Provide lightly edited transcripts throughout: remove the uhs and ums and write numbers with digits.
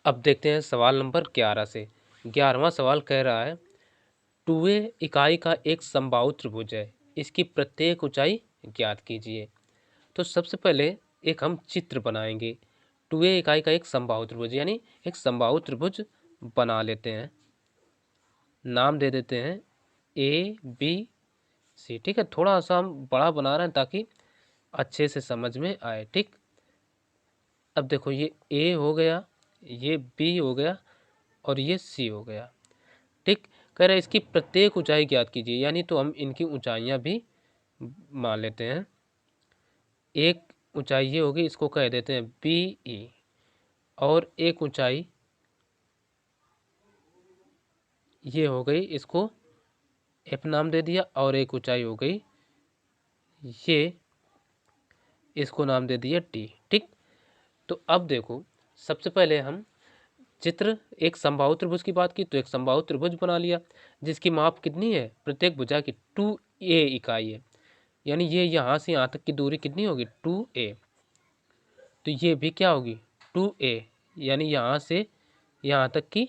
अब देखते हैं सवाल नंबर 11 से। 11वां सवाल कह रहा है 2a इकाई का एक समबाहु त्रिभुज है, इसकी प्रत्येक ऊंचाई ज्ञात कीजिए। तो सबसे पहले एक हम चित्र बनाएंगे। 2a इकाई का एक समबाहु त्रिभुज यानी एक समबाहु त्रिभुज बना लेते हैं। नाम दे देते हैं ABC। ठीक है, थोड़ा सा हम बड़ा बना रहे हैं ताकि अच्छे से समझ में आए। ठीक, अब देखो ये A हो गया, ये B हो गया और ये C हो गया। ठीक, कह रहे इसकी प्रत्येक ऊंचाई ज्ञात कीजिए, यानी तो हम इनकी ऊंचाइयां भी मान लेते हैं। एक ऊंचाई ये होगी, इसको कह देते हैं BE, और एक ऊंचाई ये हो गई, इसको F नाम दे दिया, और एक ऊंचाई हो गई ये, इसको नाम दे दिया T। ठीक, तो अब देखो सबसे पहले हम चित्र एक समबाहु त्रिभुज की बात की, तो एक समबाहु त्रिभुज बना लिया जिसकी माप कितनी है, प्रत्येक भुजा की 2a इकाई है, यानी ये यहाँ से यहाँ तक की दूरी कितनी होगी 2a। तो ये भी क्या होगी 2a, यानी यहाँ से यहाँ तक की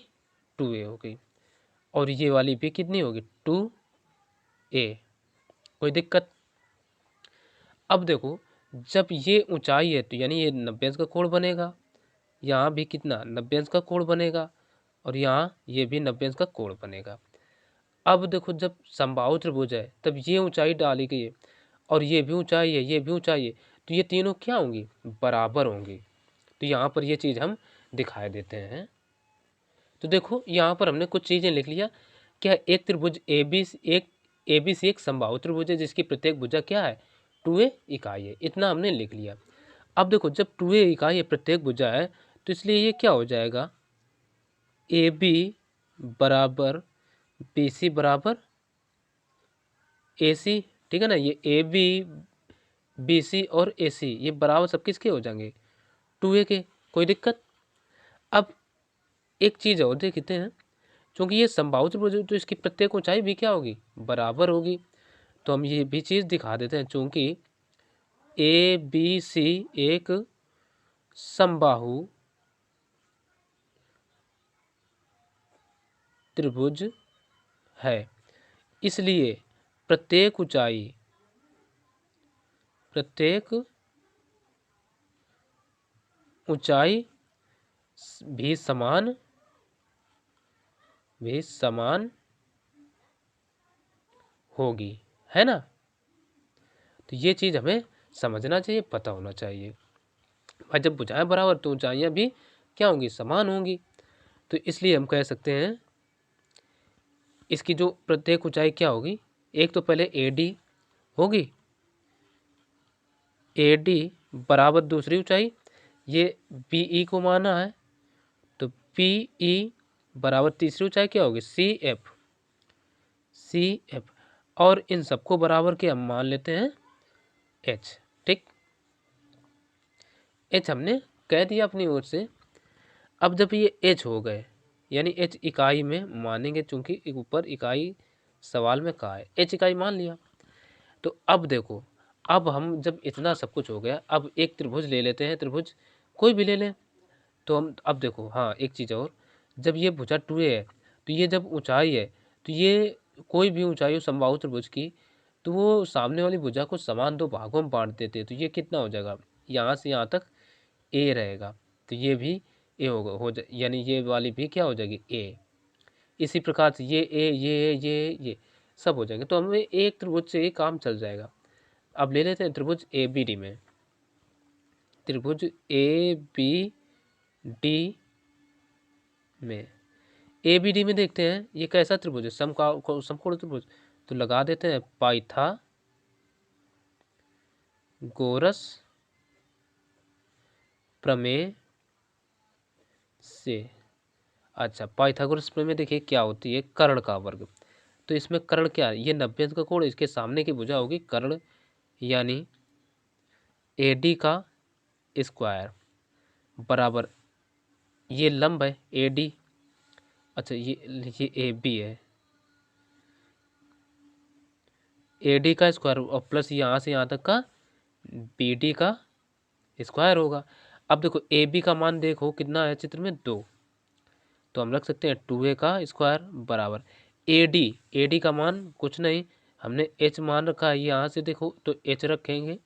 2a हो गई, और ये वाली भी कितनी होगी 2a। कोई दिक्कत? अब देखो जब ये ऊंचाई है तो यानी ये 90 अंश का कोण बनेगा, यहाँ भी कितना 90 अंश का कोण बनेगा, और यहाँ ये भी 90 अंश का कोण बनेगा। अब देखो जब समबाहु त्रिभुज है तब ये ऊंचाई डाली गई है, और ये भी ऊंचाई है, ये भी ऊंचाई है, तो ये तीनों क्या होंगी, बराबर होंगी। तो यहाँ पर ये चीज़ हम दिखाई देते हैं। तो देखो यहाँ पर हमने कुछ चीज़ें लिख लिया। क्या एक त्रिभुज ABC एक समबाहु त्रिभुज है जिसकी प्रत्येक भुजा क्या है 2a इकाई है, इतना हमने लिख लिया। अब देखो जब 2a इकाई है, प्रत्येक भुजा है, तो इसलिए ये क्या हो जाएगा AB बराबर BC बराबर AC। ठीक है ना, ये AB BC और AC ये बराबर सब किसके हो जाएंगे 2a के। कोई दिक्कत? अब एक चीज़ और देखते हैं, क्योंकि ये समबाहु त्रिभुज है तो इसकी प्रत्येक ऊंचाई भी क्या होगी, बराबर होगी। तो हम ये भी चीज़ दिखा देते हैं, चूंकि ABC एक समबाहु त्रिभुज है, इसलिए प्रत्येक ऊंचाई भी समान होगी, है ना। तो ये चीज़ हमें समझना चाहिए, पता होना चाहिए। भाई जब भुजाएं बराबर तो ऊंचाइयां भी क्या होंगी, समान होंगी। तो इसलिए हम कह सकते हैं इसकी जो प्रत्येक ऊंचाई क्या होगी, एक तो पहले AD होगी, AD बराबर दूसरी ऊंचाई, ये BE को माना है, तो PE बराबर तीसरी ऊंचाई क्या होगी CF, और इन सबको बराबर के हम मान लेते हैं H। ठीक, H हमने कह दिया अपनी ओर से। अब जब ये H हो गए, यानी H इकाई में मानेंगे, चूंकि ऊपर इकाई सवाल में कहा है, H इकाई मान लिया। तो अब देखो, अब हम जब इतना सब कुछ हो गया, अब एक त्रिभुज ले लेते हैं, त्रिभुज कोई भी ले लें। तो हम अब देखो, हाँ एक चीज़ और, जब ये भुजा 2a है तो ये जब ऊंचाई है, तो ये कोई भी ऊंचाई हो समबाहु त्रिभुज की, तो वो सामने वाली भुजा को समान दो भागों में बांट देते हैं। तो ये कितना हो जाएगा, यहाँ से यहाँ तक a रहेगा, तो ये भी a होगा, यानी ये वाली भी क्या हो जाएगी a। इसी प्रकार से ये a, ये सब हो जाएंगे, तो हमें एक त्रिभुज से ही काम चल जाएगा। अब ले लेते हैं त्रिभुज ABD में, त्रिभुज ABD में, ABD में देखते हैं ये कैसा त्रिभुज है, समकोण त्रिभुज। तो लगा देते हैं पाइथागोरस प्रमेय से। अच्छा, पाइथागोरस प्रमेय देखिए क्या होती है, कर्ण का वर्ग। तो इसमें कर्ण क्या है, ये 90 अंश का कोण, इसके सामने की भुजा होगी कर्ण, यानी AD का स्क्वायर बराबर, ये लंब है AD, अच्छा ये AB है, AD का स्क्वायर और प्लस यहाँ से यहाँ तक का BD का स्क्वायर होगा। अब देखो AB का मान देखो कितना है चित्र में 2, तो हम रख सकते हैं 2a का स्क्वायर बराबर AD का मान कुछ नहीं, हमने h मान रखा है, यहाँ से देखो तो h रखेंगे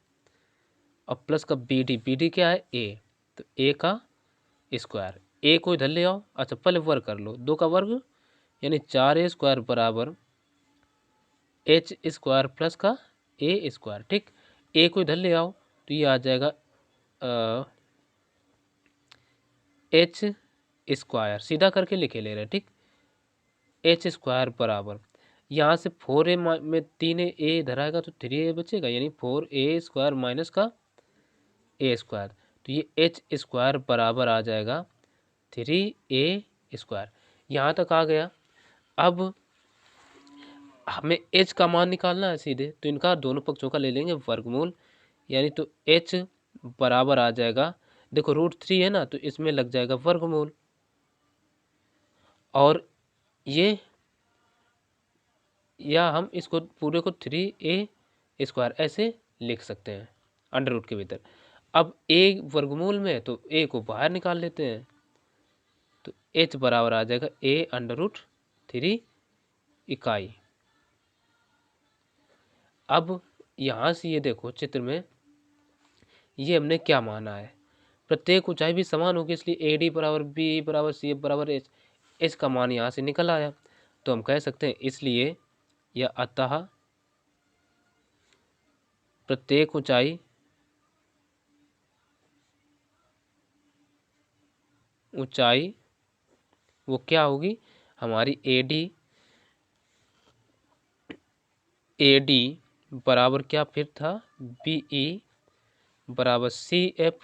और प्लस का BD क्या है a, तो a का स्क्वायर, a को इधर ले आओ, अच्छा पहले वर्ग कर लो, 2 का वर्ग यानी 4a स्क्वायर बराबर h स्क्वायर प्लस का a स्क्वायर। ठीक, a को इधर ले आओ तो ये आ जाएगा h स्क्वायर, सीधा करके लिखे ले रहे हैं। ठीक, h स्क्वायर बराबर यहाँ से 4a में 3a इधर आएगा तो 3a बचेगा, यानी 4a स्क्वायर माइनस का a स्क्वायर, तो ये h स्क्वायर बराबर आ जाएगा 3a स्क्वायर। यहाँ तक आ गया। अब हमें h का मान निकालना है सीधे, तो इनका दोनों पक्षों का ले लेंगे वर्गमूल, यानी तो h बराबर आ जाएगा, देखो √3 है ना, तो इसमें लग जाएगा वर्गमूल, और ये या हम इसको पूरे को 3a स्क्वायर ऐसे लिख सकते हैं अंडर रूट के भीतर। अब a वर्गमूल में है तो a को बाहर निकाल लेते हैं, तो h बराबर आ जाएगा a√3 इकाई। अब यहाँ से ये देखो चित्र में ये हमने क्या माना है, प्रत्येक ऊंचाई भी समान होगी, इसलिए AD बराबर B बराबर CF बराबर H का मान यहाँ से निकल आया, तो हम कह सकते हैं इसलिए या अतः प्रत्येक ऊंचाई वो क्या होगी हमारी AD बराबर क्या फिर था BE बराबर CF,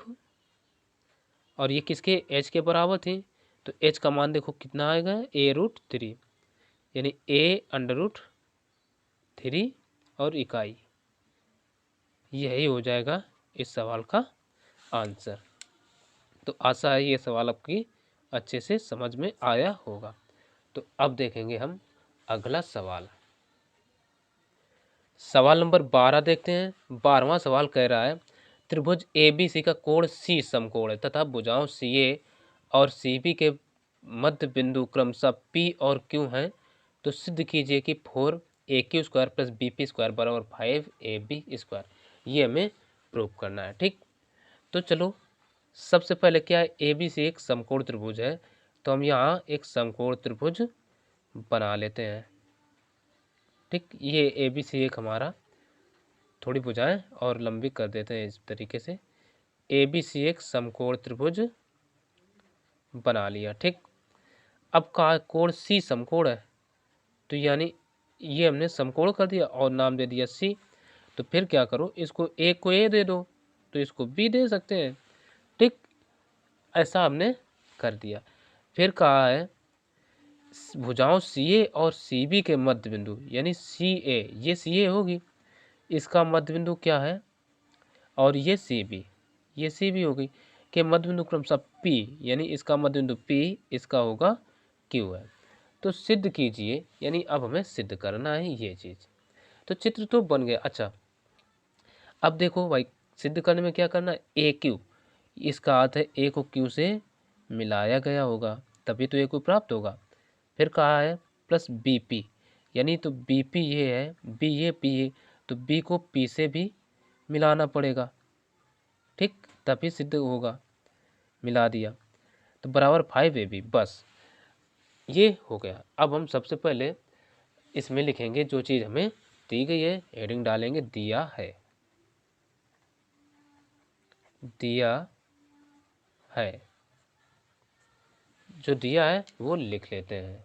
और ये किसके h के बराबर थी, तो h का मान देखो कितना आएगा a√3, यानी a√3 और इकाई, यही हो जाएगा इस सवाल का आंसर। तो आशा है ये सवाल आपकी अच्छे से समझ में आया होगा। तो अब देखेंगे हम अगला सवाल, सवाल नंबर 12 देखते हैं। 12वां सवाल कह रहा है त्रिभुज ABC का कोण C समकोण है तथा भुजाओं CA और CB के मध्य बिंदु क्रमशः P और Q हैं, तो सिद्ध कीजिए कि 4AQ square plus BP square बराबर 5AB स्क्वायर, ये हमें प्रूव करना है। ठीक, तो चलो सबसे पहले क्या है, ABC एक समकोण त्रिभुज है, तो हम यहाँ एक समकोण त्रिभुज बना लेते हैं। ठीक, ये ABC एक हमारा थोड़ी भुजाएं और लंबी कर देते हैं इस तरीके से, ABC एक समकोण त्रिभुज बना लिया। ठीक, अब का कोण C समकोण है, तो यानी ये हमने समकोण कर दिया और नाम दे दिया C, तो फिर क्या करो, इसको A को A दे दो तो इसको B दे सकते हैं। ठीक, ऐसा हमने कर दिया। फिर कहा है भुजाओं CA और CB के मध्य बिंदु, यानी CA, ये CA होगी, इसका मध्य बिंदु क्या है, और ये CB होगी, के मध्य बिंदु क्रमशः P, यानी इसका मध्य बिंदु P, इसका होगा Q है। तो सिद्ध कीजिए, यानी अब हमें सिद्ध करना है ये चीज। तो चित्र तो बन गया। अच्छा, अब देखो भाई सिद्ध करने में क्या करना है, AQ, इसका अर्थ है A को Q से मिलाया गया होगा, तभी तो A को प्राप्त होगा। फिर कहा है प्लस BP, यानी तो BP ये है, B ये P ये, तो B को P से भी मिलाना पड़ेगा। ठीक, तभी सिद्ध होगा, मिला दिया तो बराबर 5AB, बस ये हो गया। अब हम सबसे पहले इसमें लिखेंगे जो चीज़ हमें दी गई है, हेडिंग डालेंगे दिया है, दिया है, जो दिया है वो लिख लेते हैं।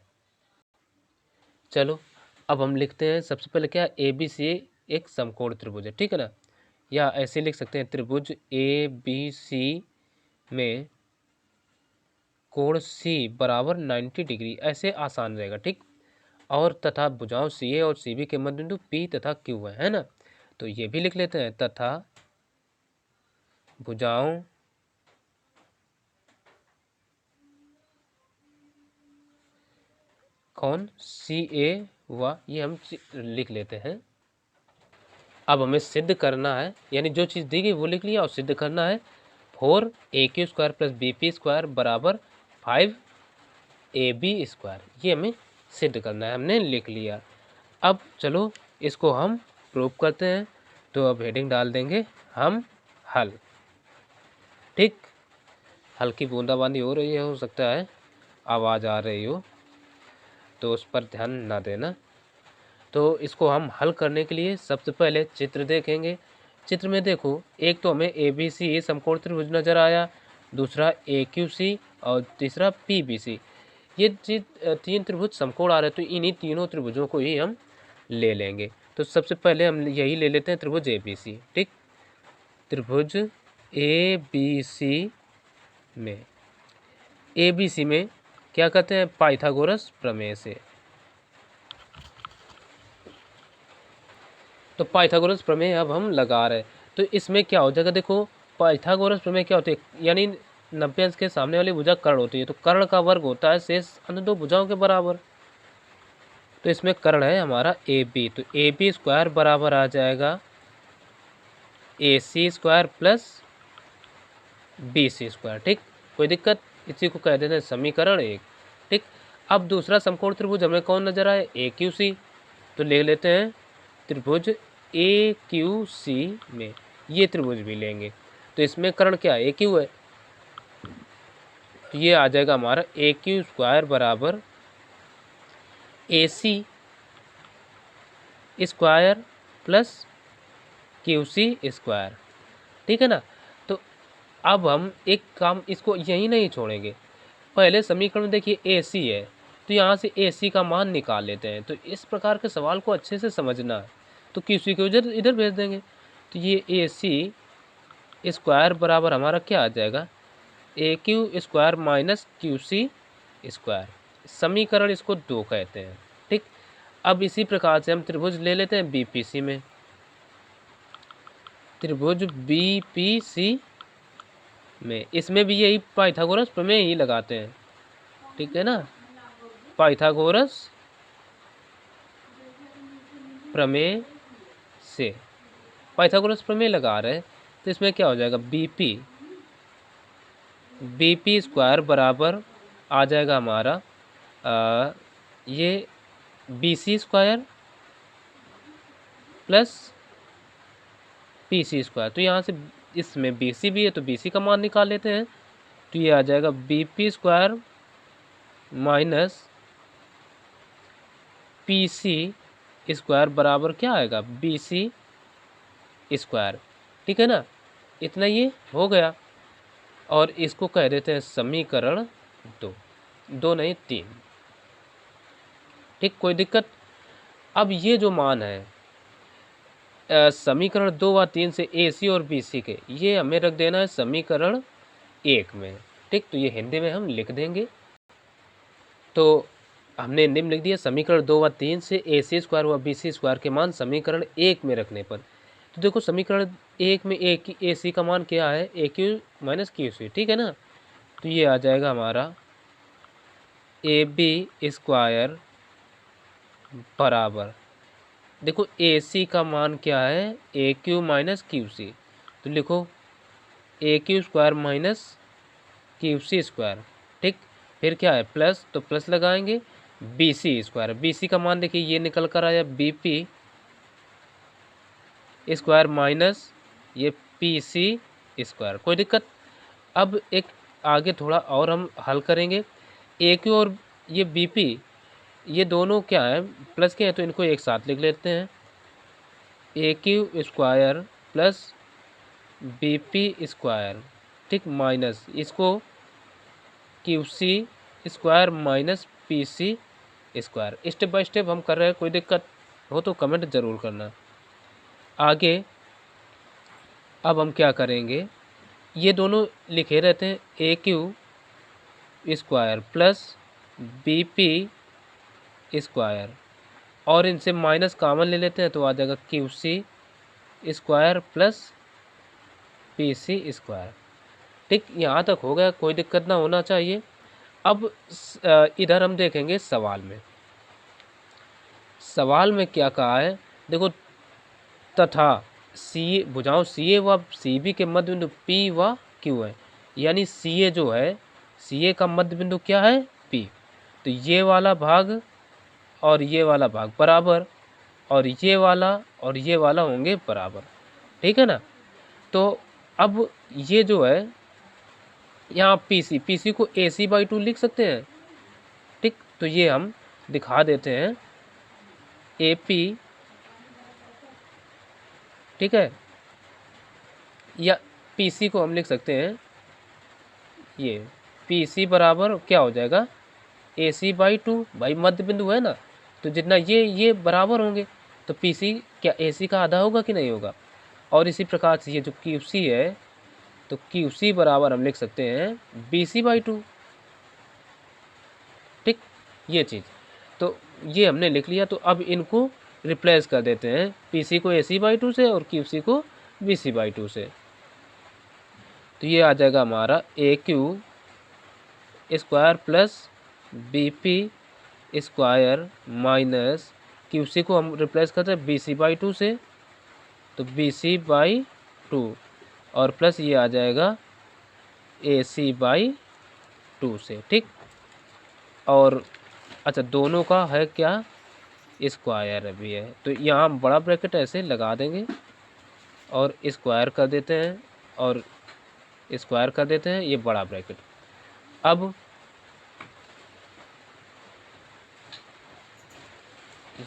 चलो अब हम लिखते हैं सबसे पहले क्या, ABC एक समकोण त्रिभुज है, ठीक है ना, या ऐसे लिख सकते हैं त्रिभुज ABC में कोण C बराबर 90 डिग्री, ऐसे आसान रहेगा। ठीक, और तथा भुजाओं CA और CB के मध्य बिंदु P तथा Q है ना, तो ये भी लिख लेते हैं, तथा भुजाओं कौन CA हुआ, ये हम लिख लेते हैं। अब हमें सिद्ध करना है, यानी जो चीज़ दी गई वो लिख लिया और सिद्ध करना है 4AQ square plus BP square बराबर 5 AB²। ये हमें सिद्ध करना है, हमने लिख लिया। अब चलो इसको हम प्रूव करते हैं। तो अब हेडिंग डाल देंगे हम हल। ठीक, हल्की बूंदाबांदी हो रही है, हो सकता है आवाज़ आ रही हो, तो उस पर ध्यान ना देना। तो इसको हम हल करने के लिए सबसे पहले चित्र देखेंगे। चित्र में देखो, एक तो हमें ABC समकोण त्रिभुज नज़र आया, दूसरा AQC और तीसरा PBC। ये तीन त्रिभुज समकोण आ रहे हैं, तो इन्हीं तीनों त्रिभुजों को ही हम ले लेंगे। तो सबसे पहले हम यही ले लेते हैं, त्रिभुज ABC। ठीक, त्रिभुज ABC में क्या कहते हैं, पाइथागोरस प्रमेय से। तो पाइथागोरस प्रमेय अब हम लगा रहे हैं, तो इसमें क्या हो जाएगा, देखो पाइथागोरस प्रमेय क्या होती है, यानी 90 अंश के सामने वाली भुजा कर्ण होती है, तो कर्ण का वर्ग होता है शेष अन्य दो भुजाओं के बराबर। तो इसमें कर्ण है हमारा AB, तो AB² बराबर आ जाएगा AC² प्लस BC²। ठीक, कोई दिक्कत, इसी को कह देते हैं समीकरण 1। ठीक, अब दूसरा समकोण त्रिभुज हमें कौन नजर आए, AQC। तो ले लेते हैं त्रिभुज AQC में ये त्रिभुज भी लेंगे। तो इसमें कर्ण क्या है, AQ है, तो ये आ जाएगा हमारा AQ² बराबर AC² प्लस QC²। ठीक है ना। तो अब हम एक काम, इसको यही नहीं छोड़ेंगे, पहले समीकरण में देखिए AC है, तो यहाँ से AC का मान निकाल लेते हैं। तो इस प्रकार के सवाल को अच्छे से समझना है, तो QC को इधर भेज देंगे। तो ये AC² बराबर हमारा क्या आ जाएगा, AQ² माइनस QC²। समीकरण इसको 2 कहते हैं। ठीक, अब इसी प्रकार से हम त्रिभुज ले लेते हैं BPC में। त्रिभुज BPC में, इसमें भी यही पाइथागोरस प्रमेय ही लगाते हैं। ठीक है ना, पाइथागोरस प्रमेय से पाइथागोरस प्रमेय लगा रहे हैं। तो इसमें क्या हो जाएगा, BP² बराबर आ जाएगा हमारा ये BC² प्लस PC²। तो यहाँ से इसमें BC भी है, तो BC का मान निकाल लेते हैं। तो ये आ जाएगा BP² माइनस PC² बराबर क्या आएगा, BC²। ठीक है ना, इतना ये हो गया, और इसको कह देते हैं समीकरण 2 नहीं 3। ठीक, कोई दिक्कत। अब ये जो मान है समीकरण 2 व 3 से AC और BC के, ये हमें रख देना है समीकरण 1 में। ठीक, तो ये हिंदी में हम लिख देंगे। तो हमने हिंदी में लिख दिया, समीकरण 2 व 3 से AC² व BC² के मान समीकरण 1 में रखने पर। तो देखो समीकरण 1 में AC का मान क्या है, AQ माइनस QC। ठीक है ना, तो ये आ जाएगा हमारा AB² बराबर, देखो AC का मान क्या है, AQ माइनस QC। तो लिखो AQ² माइनस QC²। ठीक, फिर क्या है प्लस, तो प्लस लगाएंगे BC²। BC का मान देखिए ये निकल कर आया BP² माइनस ये PC²। कोई दिक्कत। अब एक आगे थोड़ा और हम हल करेंगे। AQ और ये BP, ये दोनों क्या है, प्लस के हैं, तो इनको एक साथ लिख लेते हैं। AQ² plus BP²। ठीक, माइनस इसको QC² minus PC²। Step by step हम कर रहे हैं, कोई दिक्कत हो तो कमेंट ज़रूर करना। आगे अब हम क्या करेंगे, ये दोनों लिखे रहते हैं AQ² प्लस BP² और इनसे माइनस कॉमन ले लेते हैं, तो आ जाएगा QC² प्लस PC²। ठीक, यहाँ तक हो गया, कोई दिक्कत ना होना चाहिए। अब इधर हम देखेंगे सवाल में। सवाल में क्या कहा है, देखो तथा सी भुजाओं CA व CB के मध्य बिंदु P व Q है, यानी CA जो है, CA का मध्य बिंदु क्या है, P। तो ये वाला भाग और ये वाला भाग बराबर, और ये वाला होंगे बराबर, ठीक है ना। तो अब ये जो है यहाँ पीसी को AC/2 लिख सकते हैं, ठीक। तो ये हम दिखा देते हैं AP, ठीक है, या PC को हम लिख सकते हैं, ये PC बराबर क्या हो जाएगा AC/2, भाई मध्य बिंदु है ना, तो जितना ये बराबर होंगे, तो PC क्या AC का आधा होगा कि नहीं होगा। और इसी प्रकार से ये जो QC है, तो QC बराबर हम लिख सकते हैं BC/2, ठीक, ये चीज़। तो ये हमने लिख लिया। तो अब इनको रिप्लेस कर देते हैं, PC को AC/2 से और QC को BC/2 से। तो ये आ जाएगा हमारा AQ square plus BP square minus QC को हम रिप्लेस करते हैं BC/2 से, तो BC/2 और प्लस ये आ जाएगा AC/2 से, ठीक। और अच्छा, दोनों का है क्या स्क्वायर भी है, तो यहाँ हम बड़ा ब्रैकेट ऐसे लगा देंगे और स्क्वायर कर देते हैं और स्क्वायर कर देते हैं, ये बड़ा ब्रैकेट। अब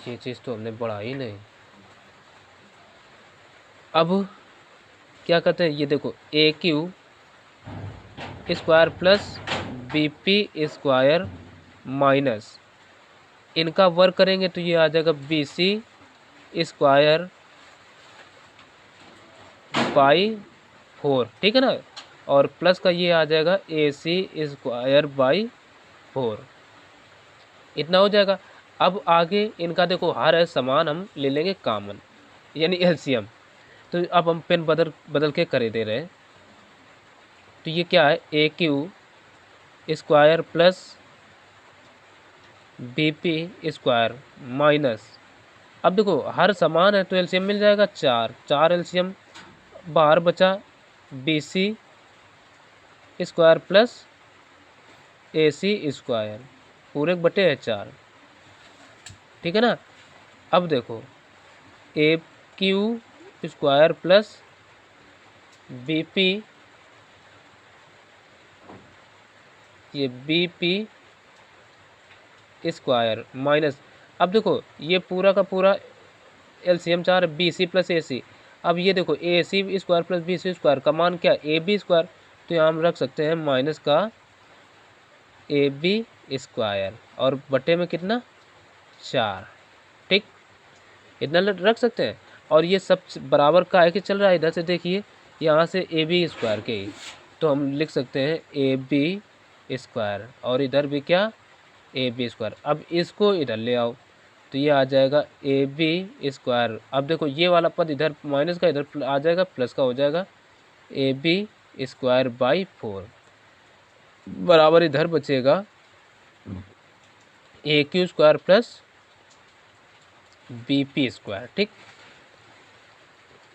ये चीज़ तो हमने बढ़ा ही नहीं। अब क्या करते हैं, ये देखो AQ square plus BP square minus इनका वर्क करेंगे तो ये आ जाएगा BC स्क्वायर बाई 4, ठीक है ना, और प्लस का ये आ जाएगा AC स्क्वायर बाई 4, इतना हो जाएगा। अब आगे इनका देखो हर है समान, हम ले लेंगे कॉमन यानी LCM। तो अब हम पेन बदल के कर दे रहे हैं। तो ये क्या है AQ square plus BP square minus, अब देखो हर समान है तो LCM मिल जाएगा 4 LCM, बाहर बचा BC square plus AC square पूरे बटे है 4, ठीक है ना। अब देखो AQ स्क्वायर प्लस BP, ये BP स्क्वायर माइनस, अब देखो ये पूरा का पूरा LCM 4 है BC प्लस AC। अब ये देखो AC square plus BC square का मान क्या AB स्क्वायर, तो यहाँ हम रख सकते हैं माइनस का AB स्क्वायर और बटे में कितना 4, ठीक, इतना रख सकते हैं। और ये सब बराबर का है कि चल रहा है, इधर से देखिए यहाँ से AB स्क्वायर के ही, तो हम लिख सकते हैं AB स्क्वायर और इधर भी क्या AB स्क्वायर। अब इसको इधर ले आओ तो ये आ जाएगा AB स्क्वायर। अब देखो ये वाला पद इधर माइनस का इधर आ जाएगा, प्लस का हो जाएगा AB स्क्वायर बाई 4 बराबर इधर बचेगा AQ square plus BP square, ठीक,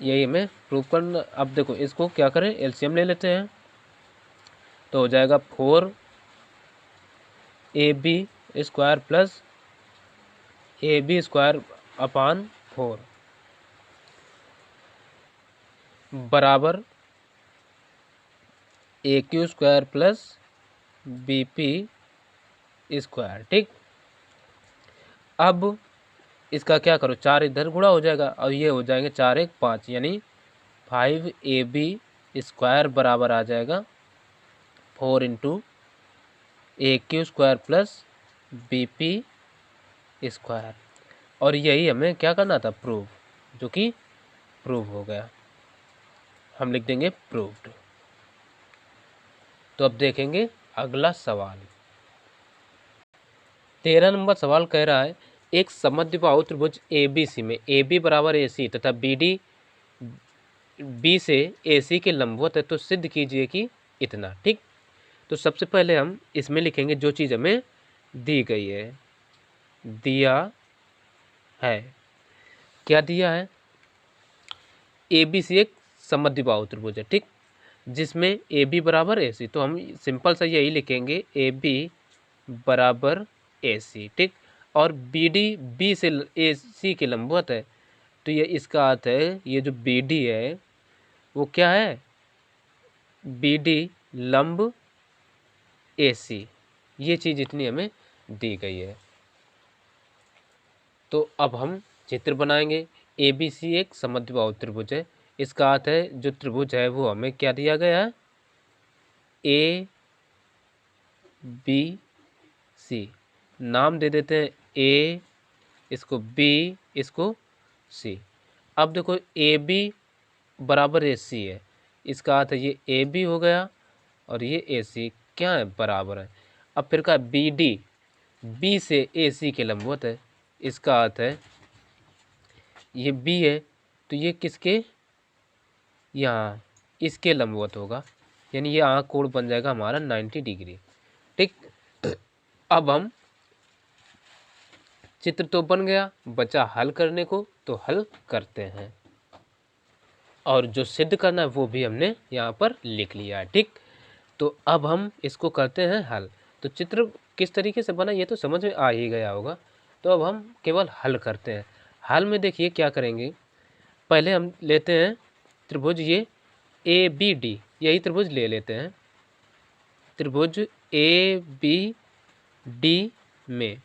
यही हमें प्रूव करना। अब देखो इसको क्या करें, LCM ले लेते हैं, तो हो जाएगा 4AB square plus AB square upon 4 बराबर AQ square plus BP square, ठीक। अब इसका क्या करो, 4 इधर गुणा हो जाएगा और ये हो जाएंगे 4 1 5 यानी 5AB स्क्वायर बराबर आ जाएगा 4 into AQ square plus BP square. और यही हमें क्या करना था प्रूव, जो कि प्रूव हो गया, हम लिख देंगे प्रूव्ड। तो अब देखेंगे अगला सवाल। 13 नंबर सवाल कह रहा है एक समद्विबाहु त्रिभुज ABC में AB बराबर AC तथा BD B से AC के लंबवत है, तो सिद्ध कीजिए कि इतना, ठीक। तो सबसे पहले हम इसमें लिखेंगे जो चीज़ हमें दी गई है, दिया है, क्या दिया है, ABC एक समद्विबाहु त्रिभुज है, ठीक, जिसमें AB बराबर AC, तो हम सिंपल सा यही लिखेंगे AB बराबर ए सी, ठीक। और बी डी बी से ए सी के लंबवत है, तो ये इसका अर्थ है ये जो बी डी है वो क्या है, बी डी लंब ए सी, ये चीज़ इतनी हमें दी गई है। तो अब हम चित्र बनाएंगे। ए बी सी एक समद्विबाहु त्रिभुज है, इसका अर्थ है जो त्रिभुज है वो हमें क्या दिया गया है, ए बी सी। नाम दे देते हैं ए, इसको बी, इसको सी। अब देखो ए बी बराबर ए सी है, इसका अर्थ है ये ए बी हो गया और ये ए सी क्या है, बराबर है। अब फिर का बी डी बी से ए सी के लंबवत है, इसका अर्थ है ये बी है तो ये किसके, यहाँ इसके लंबवत होगा, यानी ये यहाँ कोण बन जाएगा हमारा 90 डिग्री, ठीक। अब हम चित्र तो बन गया, बचा हल करने को, तो हल करते हैं। और जो सिद्ध करना है वो भी हमने यहाँ पर लिख लिया है, ठीक। तो अब हम इसको करते हैं हल। तो चित्र किस तरीके से बना ये तो समझ में आ ही गया होगा। तो अब हम केवल हल करते हैं। हल में देखिए क्या करेंगे, पहले हम लेते हैं त्रिभुज ये ए बी डी, यही त्रिभुज ले लेते हैं। त्रिभुज ए बी डी में,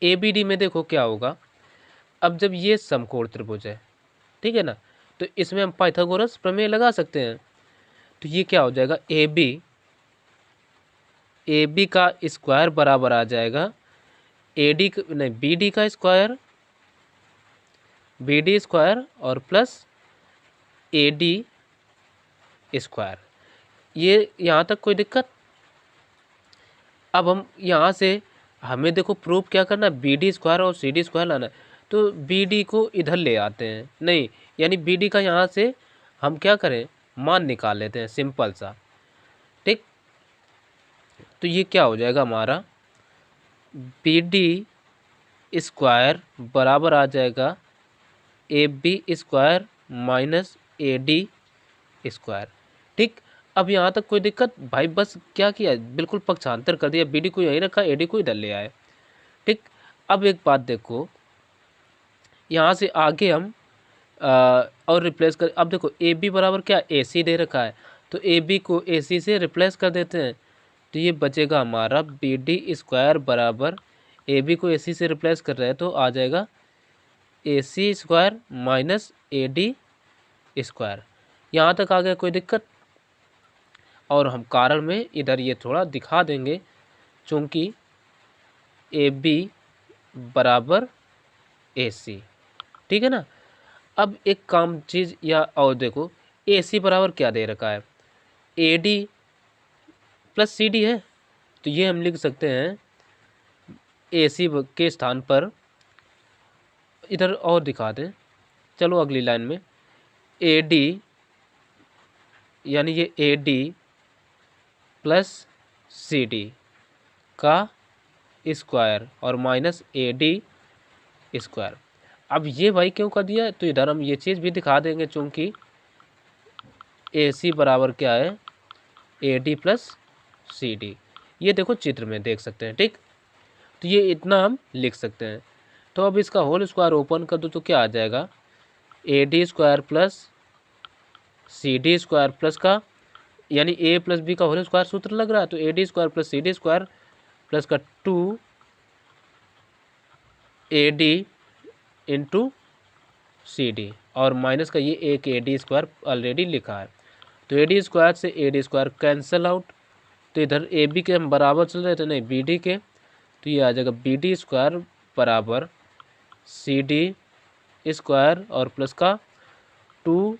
ए बी डी में देखो क्या होगा, अब जब ये समकोण त्रिभुज है, ठीक है ना, तो इसमें हम पाइथागोरस प्रमेय लगा सकते हैं। तो ये क्या हो जाएगा, ए बी का स्क्वायर बराबर आ जाएगा ए डी नहीं बी डी का स्क्वायर, बी डी स्क्वायर और प्लस ए डी स्क्वायर। ये यहाँ तक कोई दिक्कत। अब हम यहाँ से हमें देखो प्रूफ क्या करना है, बी डी स्क्वायर और सी डी स्क्वायर लाना है। तो बी डी को इधर ले आते हैं, नहीं यानी बी डी का यहाँ से हम क्या करें, मान निकाल लेते हैं सिंपल सा, ठीक। तो ये क्या हो जाएगा हमारा, बी डी स्क्वायर बराबर आ जाएगा A B square minus A D square, ठीक। अब यहाँ तक कोई दिक्कत भाई, बस क्या किया, बिल्कुल पक्षांतर कर दिया, बी डी को यहीं रखा, ए डी को इधर ले आए, ठीक। अब एक बात देखो, यहाँ से आगे हम और रिप्लेस कर, अब देखो ए बी बराबर क्या, ए सी दे रखा है, तो ए बी को ए सी से रिप्लेस कर देते हैं। तो ये बचेगा हमारा बी डी स्क्वायर बराबर, ए बी को ए सी से रिप्लेस कर रहे हैं तो आ जाएगा A C square minus A D square. यहाँ तक आ गया कोई दिक्कत। और हम कारण में इधर ये थोड़ा दिखा देंगे, चूँकि ए बी बराबर ए सी, ठीक है ना। अब एक काम चीज़ या और देखो, ए सी बराबर क्या दे रखा है, A D plus C D है, तो ये हम लिख सकते हैं ए सी के स्थान पर इधर और दिखा दें, चलो अगली लाइन में ए डी, यानी ये A D plus C D का स्क्वायर और माइनस ए डी स्क्वायर। अब ये भाई क्यों कर दिया, तो इधर हम ये चीज़ भी दिखा देंगे, चूँकि ए सी बराबर क्या है, A D plus C D, ये देखो चित्र में देख सकते हैं, ठीक। तो ये इतना हम लिख सकते हैं। तो अब इसका होल स्क्वायर ओपन कर दो तो क्या आ जाएगा, A D square plus C D square plus का, यानी ए प्लस बी का होल स्क्वायर सूत्र लग रहा है, तो A D square plus C D square plus का 2 A D into C D और माइनस का ये एक ए डी स्क्वायर ऑलरेडी लिखा है। तो ए डी स्क्वायर से ए डी स्क्वायर कैंसिल आउट, तो इधर ए बी के हम बराबर चल रहे थे, नहीं बी डी के, तो ये आ जाएगा बी डी स्क्वायर बराबर सी डी स्क्वायर और प्लस का 2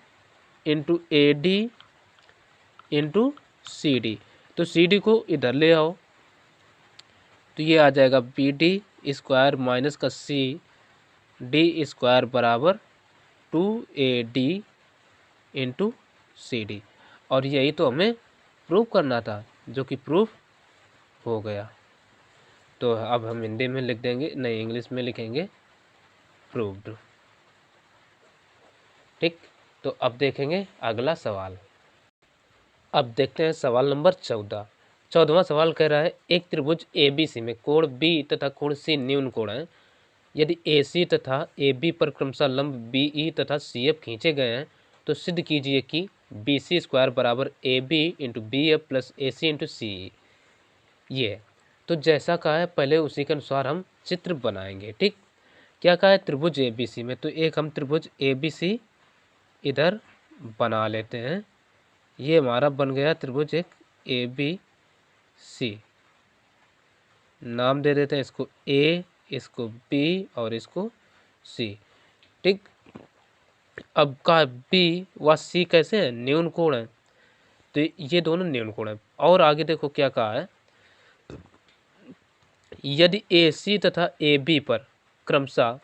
into A D into C D. तो सी डी को इधर ले आओ, तो ये आ जाएगा बी डी स्क्वायर माइनस का सी डी स्क्वायर बराबर 2 A D into C D. और यही तो हमें प्रूव करना था, जो कि प्रूफ हो गया। तो अब हम हिंदी में लिख देंगे, नहीं इंग्लिश में लिखेंगे प्रूव्ड, ठीक। तो अब देखेंगे अगला सवाल। अब देखते हैं सवाल नंबर 14। 14वां सवाल कह रहा है एक त्रिभुज ABC में कोण B तथा कोण C न्यून कोण है। यदि AC तथा AB पर क्रमशः लंब BE तथा CF खींचे गए हैं तो सिद्ध कीजिए कि BC स्क्वायर बराबर AB into BF plus AC into CE। ये है। तो जैसा कहा है पहले उसी के अनुसार हम चित्र बनाएंगे। ठीक, क्या कहा है त्रिभुज ABC में, तो एक हम त्रिभुज ABC इधर बना लेते हैं। ये हमारा बन गया त्रिभुज एक ABC, नाम दे देते हैं इसको A, इसको B और इसको C। ठीक, अब का B व C कैसे है, न्यून कोण है, तो ये दोनों न्यून कोण है। और आगे देखो क्या कहा है, यदि AC तथा AB पर क्रमशः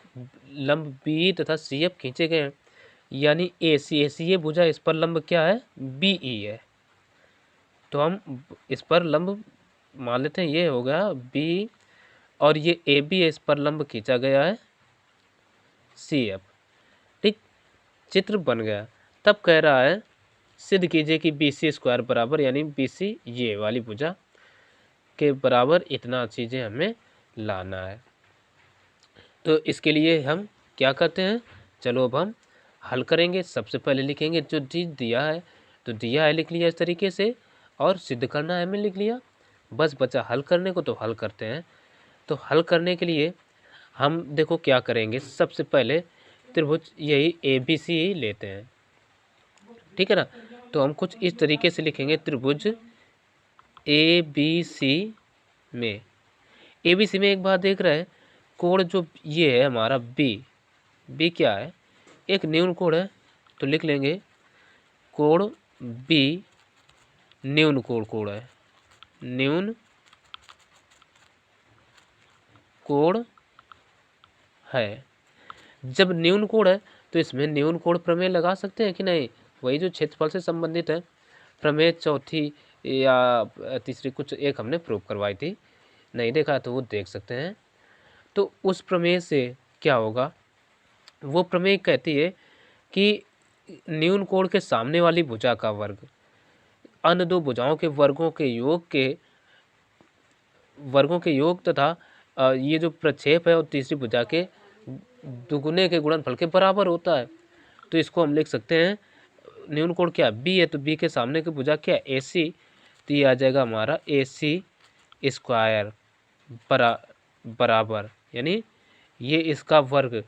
लंब BE तथा CF खींचे गए हैं, यानी AC ये भुजा, इस पर लंब क्या है, BE है, तो हम इस पर लंब मान लेते हैं ये हो गया B, और ये AB है, इस पर लंब खींचा गया है CF। ठीक, चित्र बन गया। तब कह रहा है सिद्ध कीजिए कि BC स्क्वायर बराबर, यानी BC ये वाली भुजा के बराबर इतना चीज़ें हमें लाना है। तो इसके लिए हम क्या करते हैं, चलो अब हम हल करेंगे। सबसे पहले लिखेंगे जो चीज़ दिया है, तो दिया है लिख लिया इस तरीके से, और सिद्ध करना है हमें लिख लिया, बस बचा हल करने को, तो हल करते हैं। तो हल करने के लिए हम देखो क्या करेंगे, सबसे पहले त्रिभुज यही ABC ही लेते हैं, ठीक है ना। तो हम कुछ इस तरीके से लिखेंगे, त्रिभुज ABC में, ABC में एक बात देख रहे हैं, कोण जो ये है हमारा B क्या है, एक न्यून कोण है, तो लिख लेंगे कोण B न्यून कोण है, न्यून कोण है। जब न्यून कोण है तो इसमें न्यून कोण प्रमेय लगा सकते हैं कि नहीं, वही जो क्षेत्रफल से संबंधित है, प्रमेय चौथी या तीसरी कुछ एक हमने प्रूव करवाई थी, नहीं देखा तो वो देख सकते हैं। तो उस प्रमेय से क्या होगा, वो प्रमेय कहती है कि न्यून कोण के सामने वाली भुजा का वर्ग अन्य दो भुजाओं के वर्गों के योग तथा ये जो प्रक्षेप है और तीसरी भुजा के दुगुने के गुणनफल के बराबर होता है। तो इसको हम लिख सकते हैं, न्यून कोण क्या B है, तो B के सामने की भुजा क्या AC, तो ये आ जाएगा हमारा AC स्क्वायर बराबर, यानी ये इसका वर्ग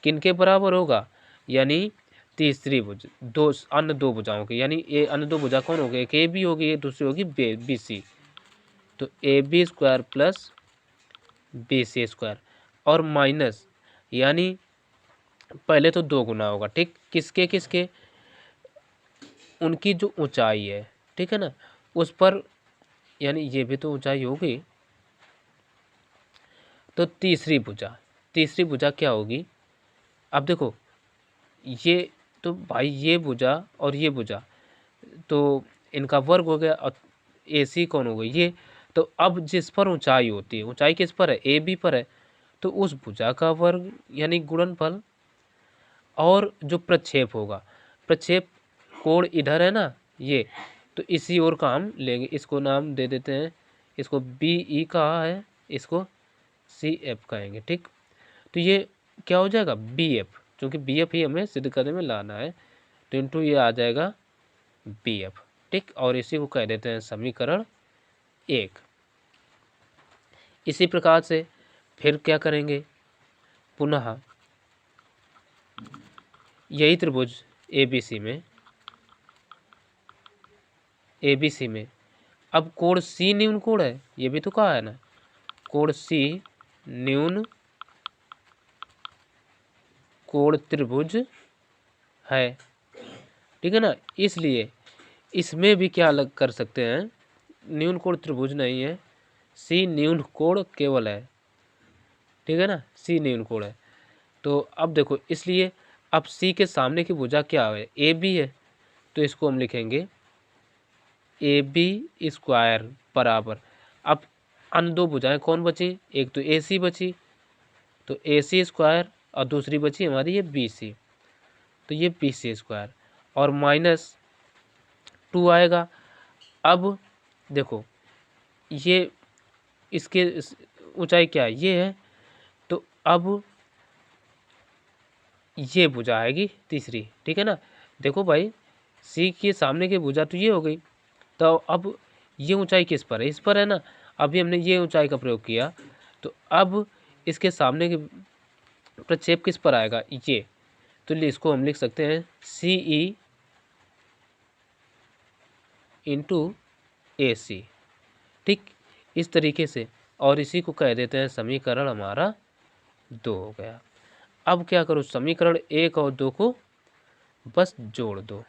किन के बराबर होगा, यानी तीसरी भुजा अन्य दो भुजाओं की, यानी ये अन्य दो भुजा कौन हो गई, एक AB होगी, ये दूसरी होगी BC, तो AB square plus BC square, और माइनस, यानी पहले तो दो गुना होगा, ठीक, किसके किसके, उनकी जो ऊंचाई है, ठीक है ना, उस पर, यानी ये भी तो ऊंचाई होगी, तो तीसरी भुजा क्या होगी, अब देखो ये तो भाई ये भुजा और ये भुजा तो इनका वर्ग हो गया, और AC कौन हो गई ये, तो अब जिस पर ऊंचाई होती है, ऊंचाई किस पर है, AB पर है, तो उस भुजा का वर्ग यानी गुणनफल, और जो प्रक्षेप होगा, प्रक्षेप कोण इधर है ना ये, तो इसी ओर का हम लेंगे, इसको नाम दे देते हैं, इसको BE कहा है, इसको CF कहेंगे। ठीक, तो ये क्या हो जाएगा BF, क्योंकि BF ही हमें सिद्ध करने में लाना है, तो इंटू ये आ जाएगा BF। ठीक, और इसी को कह देते हैं समीकरण 1। इसी प्रकार से फिर क्या करेंगे, पुनः यही त्रिभुज ABC में अब कोण C न्यून कोण है, ये भी तो कहा है ना, कोण C न्यून कोण त्रिभुज है, ठीक है ना। इसलिए इसमें भी क्या अलग कर सकते हैं, न्यून कोण त्रिभुज नहीं है, C न्यून कोण केवल है, ठीक है ना, C न्यून कोण है। तो अब देखो, इसलिए अब C के सामने की भुजा क्या है, AB है, तो इसको हम लिखेंगे AB स्क्वायर बराबर, अब अन्य दो भुजाएं कौन बची, एक तो AC बची, तो AC स्क्वायर, और दूसरी बची हमारी ये BC, तो ये BC स्क्वायर, और माइनस 2 आएगा। अब देखो ये इसके ऊंचाई क्या है, ये है। तो अब ये भुजा आएगी तीसरी, ठीक है ना। देखो भाई, सी के सामने की भुजा तो ये हो गई, तो अब ये ऊंचाई किस पर है, इस पर है ना। अभी हमने ये ऊंचाई का प्रयोग किया, तो अब इसके सामने के प्रक्षेप किस पर आएगा, ये। तो इसको हम लिख सकते हैं सी ई इंटू ए सी, ठीक, इस तरीके से। और इसी को कह देते हैं समीकरण हमारा 2 हो गया। अब क्या करो, समीकरण 1 और 2 को बस जोड़ दो।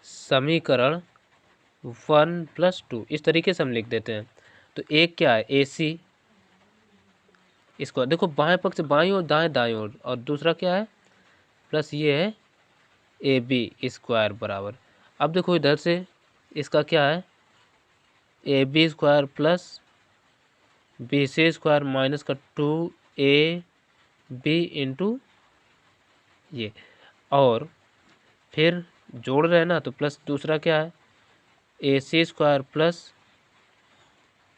समीकरण 1 + 2 इस तरीके से हम लिख देते हैं। तो एक क्या है, ए सी, इसको देखो बाएं पक्ष बाईं ओर, दाएं दाएं ओर, और दूसरा क्या है प्लस ये है ए बी स्क्वायर बराबर। अब देखो इधर से इसका क्या है, A B square plus B C square minus का 2 AB इंटू ये, और फिर जोड़ रहे हैं ना, तो प्लस दूसरा क्या है, A C square plus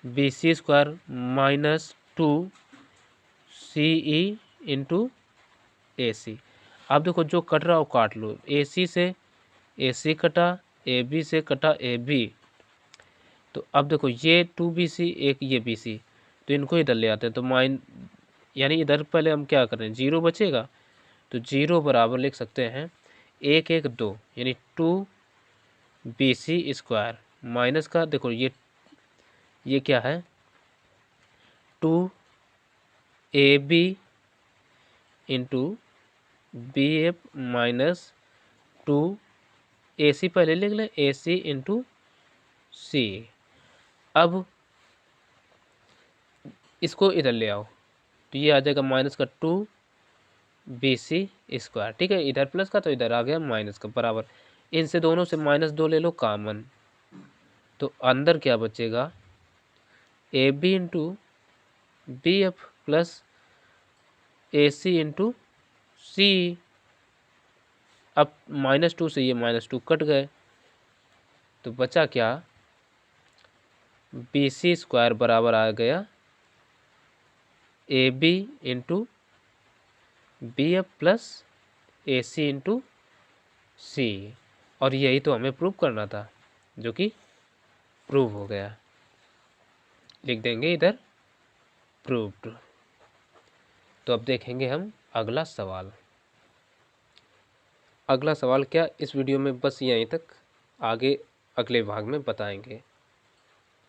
B C square minus 2CE into A C. अब देखो जो कट रहा हो काट लो, ए सी से ए सी कटा, ए बी से कटा ए बी। तो अब देखो ये 2BC, एक ये BC, तो इनको इधर ले आते हैं। तो यानी इधर पहले हम क्या कर रहे हैं, 0 बचेगा। तो 0 बराबर लिख सकते हैं 1 1 2, यानी 2BC स्क्वायर माइनस का, देखो ये क्या है 2AB into BF minus 2AC, पहले लिख लें AC इंटू सी। अब इसको इधर ले आओ, तो ये आ जाएगा माइनस का 2BC स्क्वायर, ठीक है। इधर प्लस का तो इधर आ गया माइनस का बराबर। इनसे दोनों से -2 ले लो कॉमन, तो अंदर क्या बचेगा, A B into B F plus A C into C. अब -2 से ये -2 कट गए, तो बचा क्या, बी सी स्क्वायर बराबर आ गया A B into B F plus A C into C. और यही तो हमें प्रूव करना था, जो कि प्रूव हो गया। लिख देंगे इधर प्रूव्ड। तो अब देखेंगे हम अगला सवाल। अगला सवाल क्या, इस वीडियो में बस यहीं तक, आगे अगले भाग में बताएंगे।